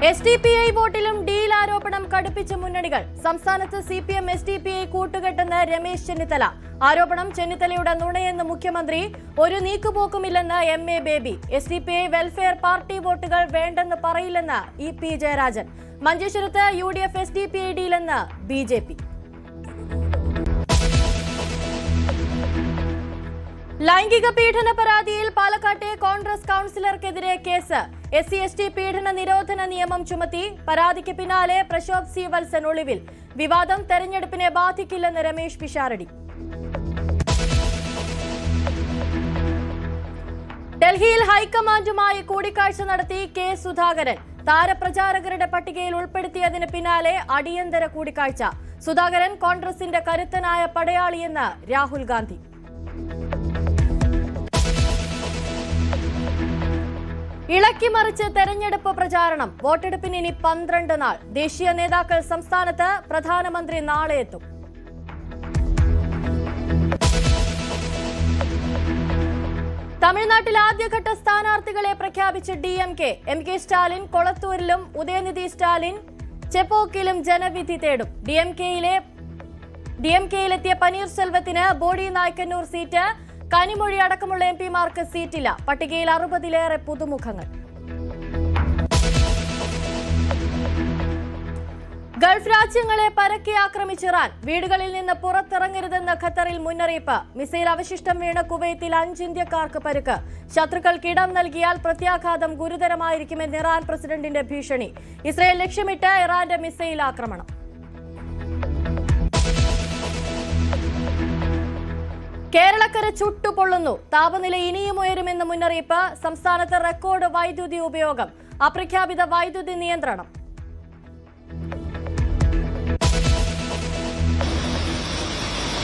SDPI വോട്ടിലും deal ആരോപണം കടുപ്പിച്ച മുന്നണികൾ. സംസ്ഥാനത്ത് CPM SDPI കൂട്ടുകെട്ടെന്ന് രമേശ് ചെന്നിത്തല. ആരോപണം ചെന്നിത്തലയുടെ നുണയെന്ന് മുഖ്യമന്ത്രി. ഒരു നീക്കുപോക്കുമില്ലെന്ന് MA baby. SDPI welfare party വോട്ടുകൾ വേണ്ടെന്ന് പറയില്ലെന്ന് EP ജയരാജൻ. മഞ്ചേശ്വരത്ത് UDF SDPI ഡീലെന്ന് BJP. ലൈംഗിക പീഡന പരാതിയിൽ പാലക്കാട്ടെ കോൺഗ്രസ് കൌൺസിലർക്കെതിരെ കേസ്. SC/ST പീഡന നിരോധന നിയമം ചുമത്തി. പരാതിക്ക് പിന്നാലെ പ്രശോഭ് C. വത്സൻ ഒളിവിൽ. വിവാദം തെരഞ്ഞെടുപ്പിനെ ബാധിക്കില്ലെന്ന് രമേശ് പിഷാരടി. ഡൽഹിയിൽ ഹൈക്കമാൻഡുമായി കൂടിക്കാഴ്ച നടത്തി K. സുധാകരൻ. താരപ്രചാരകരുടെ പട്ടികയിൽ ഉൾപ്പെടുത്തിയതിന് പിന്നാലെ അടിയന്തര കൂടിക്കാഴ്ച. സുധാകരൻ കോൺഗ്രസിന്റെ കരുത്തനായ പടയാളിയെന്ന് രാഹുൽ ഗാന്ധി. ഇളക്കിമറിച്ച് തെരഞ്ഞെടുപ്പ് പ്രചാരണം. വോട്ടെടുപ്പിന് ഇനി 12 നാൾ. ദേശീയ നേതാക്കൾ സംസ്ഥാനത്ത്. പ്രധാനമന്ത്രി നാളെ എത്തും. തമിഴ്നാട്ടിൽ ആദ്യഘട്ട സ്ഥാനാർത്ഥികളെ പ്രഖ്യാപിച്ച് DMK. MK സ്റ്റാലിൻ കൊളത്തൂരിലും ഉദയനിധി സ്റ്റാലിൻ ചെപ്പോക്കിലും ജനവിധി തേടും. DMKയിലെത്തിയ പനീർസെൽവത്തിന് ബോഡി നായ്ക്കന്നൂർ സീറ്റ്. കനിമൊഴി അടക്കമുള്ള MPമാർക്ക് സീറ്റില്ല. പട്ടികയിൽ 60-ലേറെ പുതുമുഖങ്ങൾ. ഗൾഫ് രാജ്യങ്ങളെ പരക്കെ ആക്രമിച്ച് ഇറാൻ. വീടുകളിൽ നിന്ന് പുറത്തിറങ്ങരുതെന്ന് ഖത്തറിൽ മുന്നറിയിപ്പ്. മിസൈൽ അവശിഷ്ടം വീണ കുവൈത്തിൽ 5 ഇന്ത്യക്കാർക്ക് പരുക്ക്. ശത്രുക്കൾക്ക് ഇടം നൽകിയാൽ പ്രത്യാഘാതം ഗുരുതരമായിരിക്കുമെന്ന് ഇറാൻ പ്രസിഡന്റിന്റെ ഭീഷണി. ഇസ്രയേൽ ലക്ഷ്യമിട്ട് ഇറാന്റെ മിസൈൽ ആക്രമണം. കേരളക്കര ചുട്ടുപൊള്ളുന്നു. താപനില ഇനിയും ഉയരുമെന്ന് മുന്നറിയിപ്പ്. സംസ്ഥാനത്ത് റെക്കോർഡ് വൈദ്യുതി ഉപയോഗം. അപ്രഖ്യാപിത വൈദ്യുതി നിയന്ത്രണം.